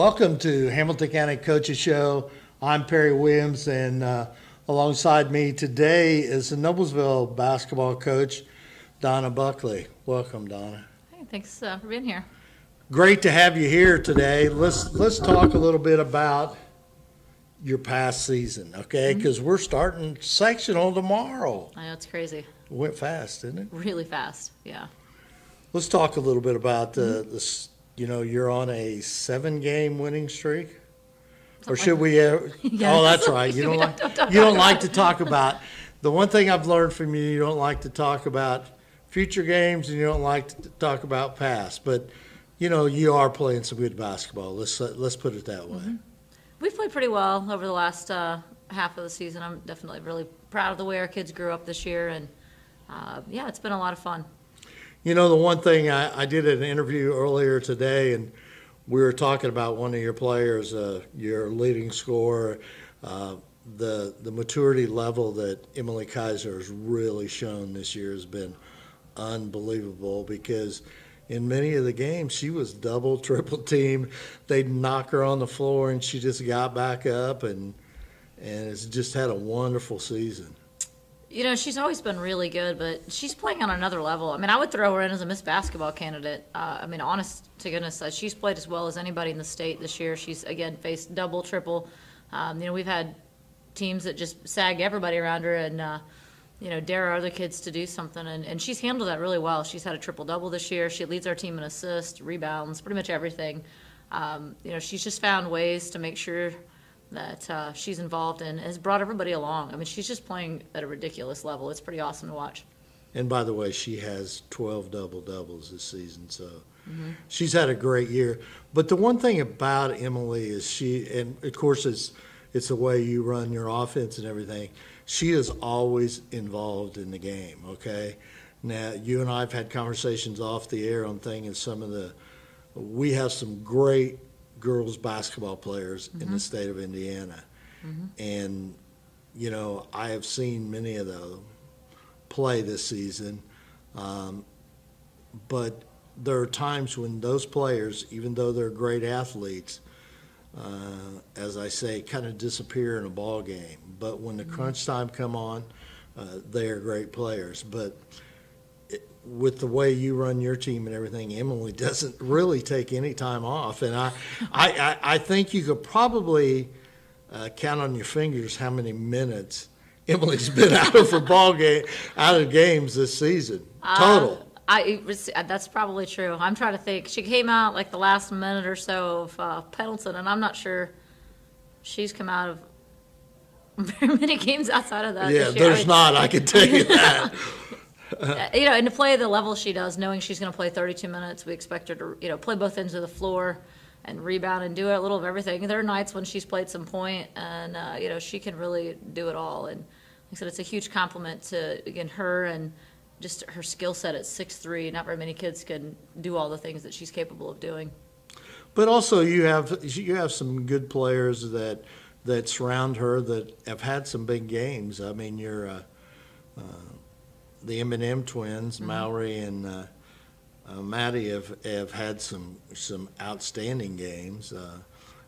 Welcome to Hamilton County Coaches Show. I'm Perry Williams, and alongside me today is the Noblesville basketball coach, Donna Buckley. Welcome, Donna. Hey, thanks for being here. Great to have you here today. Let's talk a little bit about your past season, okay? Because we're starting sectional tomorrow. I know, it's crazy. It went fast, didn't it? Really fast, yeah. Let's talk a little bit about this. You know, you're on a 7-game winning streak, or should we? Yes. Oh, that's right. You don't like to talk about. The one thing I've learned from you, you don't like to talk about future games, and you don't like to talk about past. But you know, you are playing some good basketball. Let's put it that way. We've played pretty well over the last half of the season. I'm definitely really proud of the way our kids grew up this year, and yeah, it's been a lot of fun. You know, the one thing I did an interview earlier today, and we were talking about one of your players, your leading scorer, the maturity level that Emily Kaiser has really shown this year has been unbelievable, because in many of the games she was double, triple teamed. They'd knock her on the floor, and she just got back up and has just had a wonderful season. You know, she's always been really good, but she's playing on another level. I mean, I would throw her in as a Miss Basketball candidate. I mean, honest to goodness, she's played as well as anybody in the state this year. She's, again, faced double, triple. You know, we've had teams that just sag everybody around her and, you know, dare our other kids to do something. And she's handled that really well. She's had a triple-double this year. She leads our team in assists, rebounds, pretty much everything. You know, she's just found ways to make sure that she's involved in, has brought everybody along. I mean, she's just playing at a ridiculous level. It's pretty awesome to watch. And by the way, she has 12 double-doubles this season, so she's had a great year. But the one thing about Emily is and of course it's the way you run your offense and everything, she is always involved in the game, okay? Now, you and I have had conversations off the air on things, we have some great girls basketball players in the state of Indiana. And, you know, I have seen many of them play this season. But there are times when those players, even though they're great athletes, as I say, kind of disappear in a ball game. But when the crunch time come on, they are great players. But with the way you run your team and everything, Emily doesn't really take any time off. And I think you could probably count on your fingers how many minutes Emily's been out of games this season, total. That's probably true. I'm trying to think. She came out like the last minute or so of Pendleton, and I'm not sure she's come out of very many games outside of that. Yeah, there's not, I can tell you that. You know, and to play the level she does, knowing she's going to play 32 minutes, we expect her to, you know, play both ends of the floor and rebound and do a little of everything. There are nights when she's played some point, and, you know, she can really do it all. And like I said, it's a huge compliment to, again, her and just her skill set at 6'3". Not very many kids can do all the things that she's capable of doing. But also you have some good players that surround her that have had some big games. I mean, the M&M twins, Mallory and Maddie, have had some outstanding games,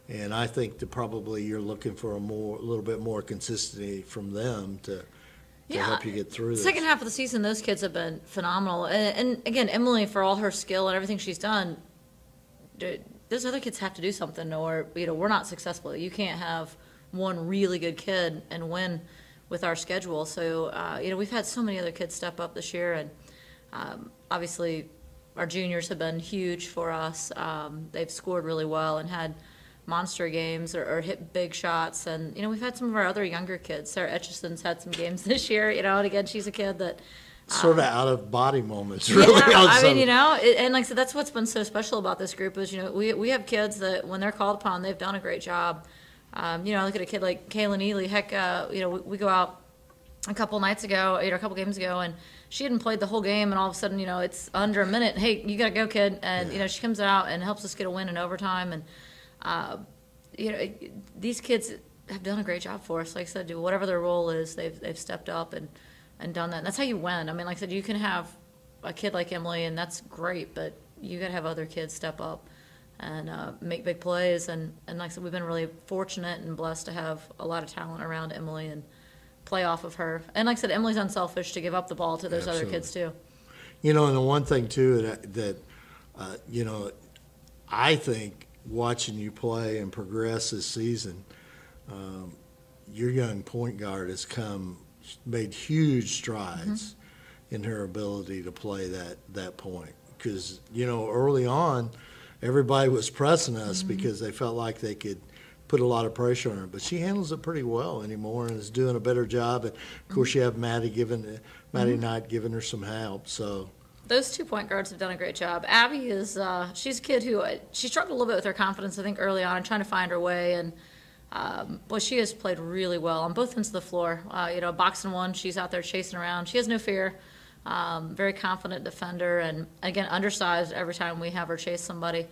and I think that probably you're looking for a little bit more consistency from them to help you get through this. Second half of the season, those kids have been phenomenal, and again, Emily, for all her skill and everything she's done, those other kids have to do something, or you know, we're not successful. You can't have one really good kid and win with our schedule. So, you know, we've had so many other kids step up this year, and obviously our juniors have been huge for us. They've scored really well and had monster games or hit big shots. And, you know, we've had some of our other younger kids. Sarah Etchison's had some games this year, you know, and again, she's a kid that sort of out-of-body moments, really. Yeah, I mean, you know, and like I said, that's what's been so special about this group is, you know, we have kids that when they're called upon, they've done a great job. You know, I look at a kid like Kaylin Ely. Heck, you know, we go out a couple nights ago, you know, a couple games ago, and she hadn't played the whole game, and all of a sudden, you know, it's under a minute. Hey, you got to go, kid. And, you know, she comes out and helps us get a win in overtime. And, you know, these kids have done a great job for us. Like I said, do whatever their role is, they've stepped up and done that. And that's how you win. I mean, like I said, you can have a kid like Emily, and that's great, but you got to have other kids step up and make big plays. And like I said, we've been really fortunate and blessed to have a lot of talent around Emily and play off of her. And like I said, Emily's unselfish to give up the ball to those other kids too. You know, and the one thing too that you know, I think watching you play and progress this season, your young point guard has made huge strides in her ability to play that point. Because, you know, early on, everybody was pressing us because they felt like they could put a lot of pressure on her. But she handles it pretty well anymore and is doing a better job. And, of course, you have Maddie Knight giving her some help. So those 2 point guards have done a great job. Abby is she's a kid who she struggled a little bit with her confidence, I think, early on, trying to find her way. And well, she has played really well on both ends of the floor. You know, box and one, she's out there chasing around. She has no fear. Very confident defender, and again, undersized every time we have her chase somebody.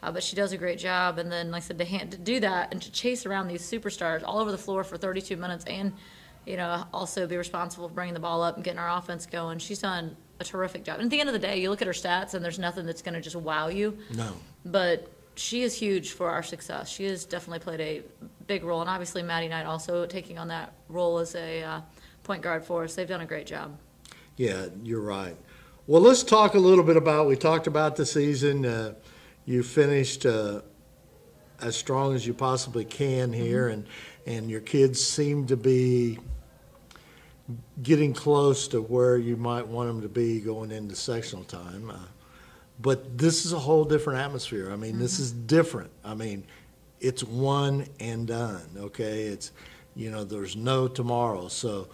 But she does a great job. And then, like I said, to do that and to chase around these superstars all over the floor for 32 minutes and, you know, also be responsible for bringing the ball up and getting our offense going. She's done a terrific job. And at the end of the day, you look at her stats, and there's nothing that's going to just wow you. No. But she is huge for our success. She has definitely played a big role. And obviously, Maddie Knight also taking on that role as a point guard for us. They've done a great job. Yeah, you're right. Well, let's talk a little bit we talked about the season. You finished as strong as you possibly can here, and your kids seem to be getting close to where you might want them to be going into sectional time. But this is a whole different atmosphere. I mean, this is different. I mean, it's one and done, okay? It's, you know, there's no tomorrow. So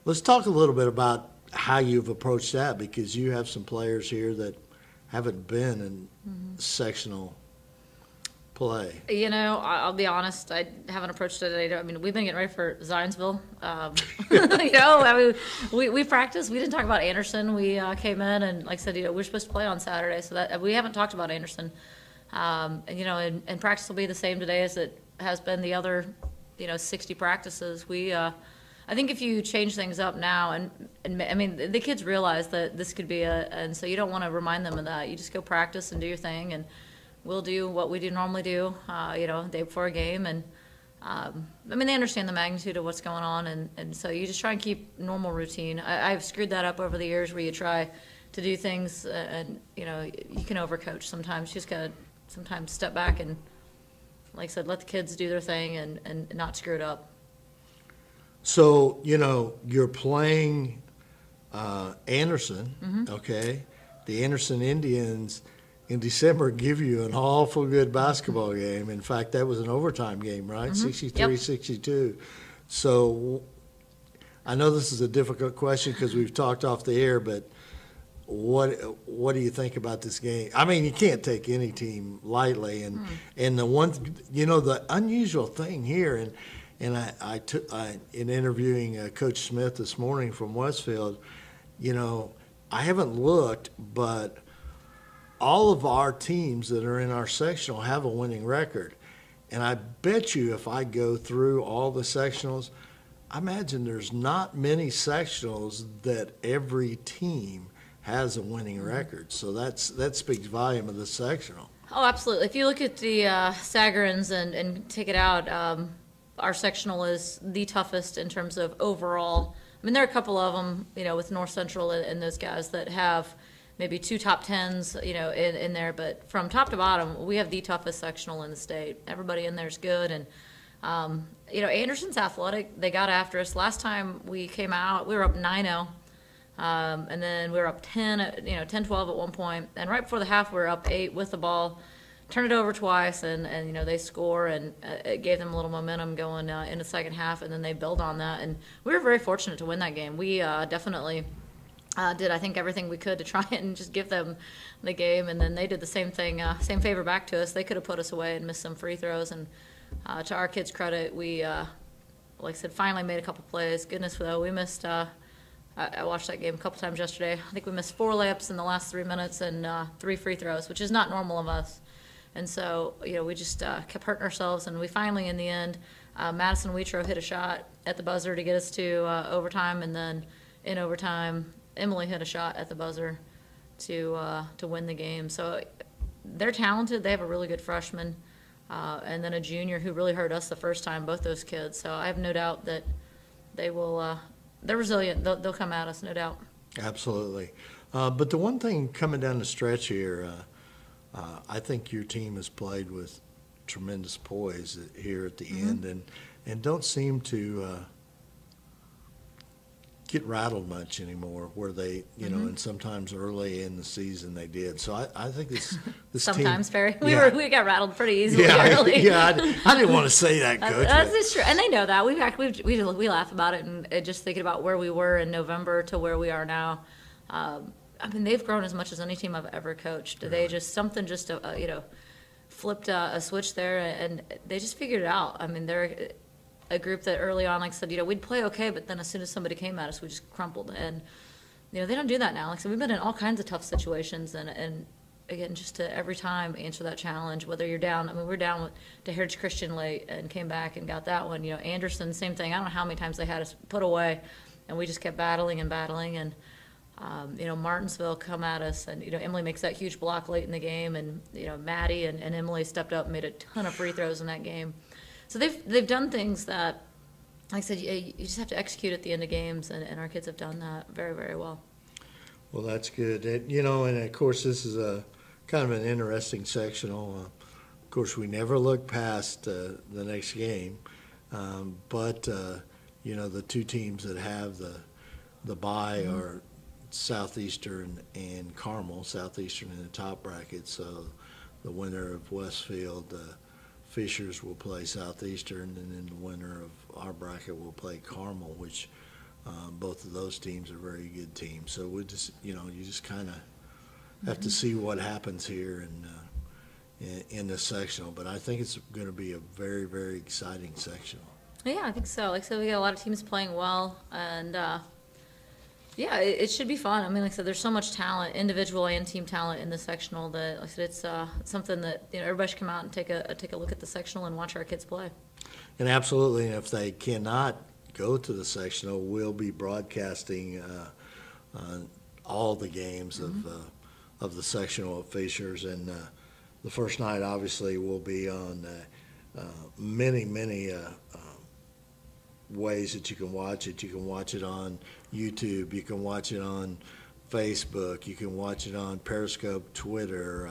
let's talk a little bit about how you've approached that, because you have some players here that haven't been in sectional play. You know, I'll be honest, I haven't approached it. I mean, we've been getting ready for Zionsville. You know, I mean, we practiced. We didn't talk about Anderson. We came in and, like I said, you know, we're supposed to play on Saturday, so that we haven't talked about Anderson. And, you know, and practice will be the same today as it has been the other, you know, 60 practices. I think if you change things up now, and I mean, the kids realize that this could be and so you don't want to remind them of that. You just go practice and do your thing, and we'll do what we do normally do, you know, day before a game. And, I mean, they understand the magnitude of what's going on, and so you just try and keep normal routine. I've screwed that up over the years where you try to do things, and, you know, you can overcoach sometimes. You just got to sometimes step back and, like I said, let the kids do their thing and not screw it up. So, you know, you're playing Anderson, okay? The Anderson Indians in December give you an awful good basketball game. In fact, that was an overtime game, right? 63-62. So I know this is a difficult question because we've talked off the air, but what do you think about this game? I mean, you can't take any team lightly. And the one, you know, the unusual thing here, and in interviewing Coach Smith this morning from Westfield, you know, I haven't looked, but all of our teams that are in our sectional have a winning record. And I bet you if I go through all the sectionals, I imagine there's not many sectionals that every team has a winning record. So that speaks volume of the sectional. Oh, absolutely. If you look at the Sagarins and take it out, our sectional is the toughest in terms of overall. I mean, there are a couple of them, you know, with North Central and those guys that have maybe 2 top 10s, you know, in there. But from top to bottom, we have the toughest sectional in the state. Everybody in there is good. And, you know, Anderson's athletic. They got after us. Last time we came out, we were up 9-0. And then we were up 10-12 at one point. And right before the half, we were up 8 with the ball. Turned it over twice, and you know, they score, and it gave them a little momentum going in the second half, and then they build on that. And we were very fortunate to win that game. We definitely did, I think, everything we could to try and just give them the game, and then they did the same thing, same favor back to us. They could have put us away and missed some free throws, and to our kids' credit, we, like I said, finally made a couple plays. Goodness, though, we missed I watched that game a couple times yesterday. I think we missed 4 layups in the last 3 minutes and 3 free throws, which is not normal of us. And so, you know, we just kept hurting ourselves, and we finally, in the end, Madison Wheatro hit a shot at the buzzer to get us to overtime, and then in overtime, Emily hit a shot at the buzzer to win the game. So they're talented. They have a really good freshman, and then a junior who really hurt us the first time, both those kids. So I have no doubt that they will, they're resilient. They'll come at us, no doubt. Absolutely. But the one thing coming down the stretch here, I think your team has played with tremendous poise here at the end and don't seem to get rattled much anymore where they, you know, and sometimes early in the season they did. So I think this Sometimes, team, Perry. Yeah. We got rattled pretty easily Yeah, early. yeah, I didn't want to say that, Coach. That's true, and they know that. We laugh about it, and just thinking about where we were in November to where we are now. I mean, they've grown as much as any team I've ever coached. Really? They just you know, flipped a switch there, and they just figured it out. I mean, they're a group that early on, like I said, you know, we'd play okay, but then as soon as somebody came at us, we just crumpled. And you know, they don't do that now. Like I said, we've been in all kinds of tough situations, and again, just to every time answer that challenge, whether you're down. I mean, we're down to Heritage Christian late and came back and got that one. You know, Anderson, same thing. I don't know how many times they had us put away, and we just kept battling and battling. And you know, Martinsville come at us, and you know, Emily makes that huge block late in the game, and you know, Maddie and Emily stepped up and made a ton of free throws in that game. So they've done things that, like I said, you just have to execute at the end of games, and our kids have done that very, very well. Well, that's good. You know, and of course, this is a kind of an interesting sectional. Of course, we never look past the next game, but you know, the two teams that have the bye are Southeastern and Carmel. Southeastern in the top bracket, so the winner of Westfield. Fishers will play Southeastern, and then the winner of our bracket will play Carmel, which both of those teams are very good teams. So we just, you know, you just kind of have to see what happens here in this sectional. But I think it's going to be a very, very exciting sectional. Yeah, I think so. Like I said, we got a lot of teams playing well, and yeah, it should be fun. I mean, like I said, there's so much talent, individual and team talent in the sectional that, like I said, it's something that, you know, everybody should come out and take a look at the sectional and watch our kids play. And absolutely, and if they cannot go to the sectional, we'll be broadcasting all the games of the sectional of Fishers, and the first night obviously will be on many ways that you can watch it. You can watch it on YouTube, you can watch it on Facebook, you can watch it on Periscope, Twitter,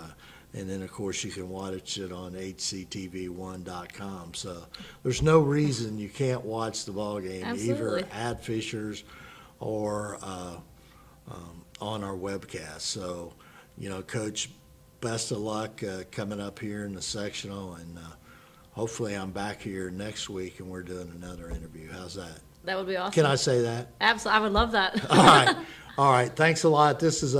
and then of course you can watch it on hctv1.com. So there's no reason you can't watch the ball game either at Fishers or on our webcast. So, you know, Coach, best of luck coming up here in the sectional, and hopefully I'm back here next week and we're doing another interview. How's that? That would be awesome. Can I say that? Absolutely. I would love that. All right. All right. Thanks a lot. This is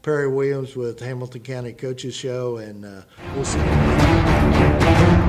Perry Williams with Hamilton County Coaches Show, and we'll see you.